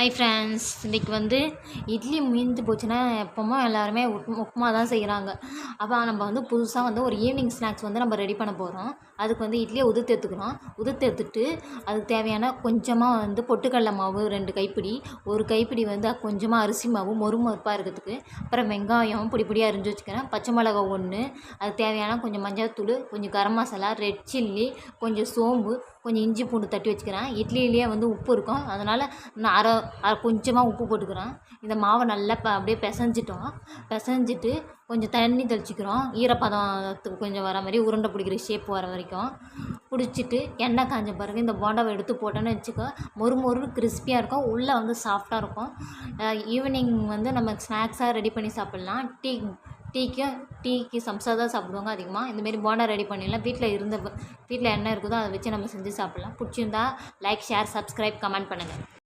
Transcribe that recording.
Hi friends, இன்றைக்கி வந்து இட்லி மீந்து போச்சுன்னா எப்போவுமே எல்லாருமே உப்புமா தான் செய்கிறாங்க. அப்போ நம்ம வந்து புதுசாக வந்து ஒரு ஈவினிங் ஸ்நாக்ஸ் வந்து நம்ம ரெடி பண்ண போகிறோம். அதுக்கு வந்து இட்லியை உதுர்த்து எடுத்துட்டு அதுக்கு தேவையான கொஞ்சமாக வந்து பொட்டுக்கடலை மாவு 2 கைப்பிடி, 1 கைப்பிடி வந்து கொஞ்சமாக அரிசி மாவு மொறுமொறுப்பாக இருக்கிறதுக்கு, அப்புறம் வெங்காயம் பொடி பொடியாக அரிஞ்சு வச்சுக்கிறேன், பச்சை மிளகா 1, அதுக்கு தேவையான கொஞ்சம் மஞ்சள் தூள், கொஞ்சம் கரம் மசாலா, ரெட் சில்லி, கொஞ்சம் சோம்பு, கொஞ்சம் இஞ்சி பூண்டு தட்டி வச்சுக்கிறேன். இட்லியிலேயே வந்து உப்பு இருக்கும், அதனால் நான் கொஞ்சமாக உப்பு போட்டுக்கிறோம். இந்த மாவை நல்லா அப்படியே பிசைஞ்சிட்டு கொஞ்சம் தண்ணி தெளிச்சிக்கிறோம். ஈரப்பதத்துக்கு கொஞ்சம் வர மாதிரி உருண்டை பிடிக்கிற ஷேப் வர வரைக்கும் பிடிச்சிட்டு எண்ணெய் காஞ்ச பிறகு இந்த போண்டாவை எடுத்து போட்டோன்னு வச்சுக்கோ, மொறு கிறிஸ்பியாக இருக்கும், உள்ளே வந்து சாஃப்டாக இருக்கும். ஈவினிங் வந்து நம்ம ஸ்நாக்ஸாக ரெடி பண்ணி சாப்பிட்லாம். டீக்கு சம்சா தான் சாப்பிடுவாங்க அதிகமாக. இந்தமாரி போண்டா ரெடி பண்ணிடலாம். வீட்டில் என்ன இருக்குதோ அதை வச்சு நம்ம செஞ்சு சாப்பிட்லாம். பிடிச்சிருந்தா லைக், ஷேர், சப்ஸ்கிரைப், கமெண்ட் பண்ணுங்கள்.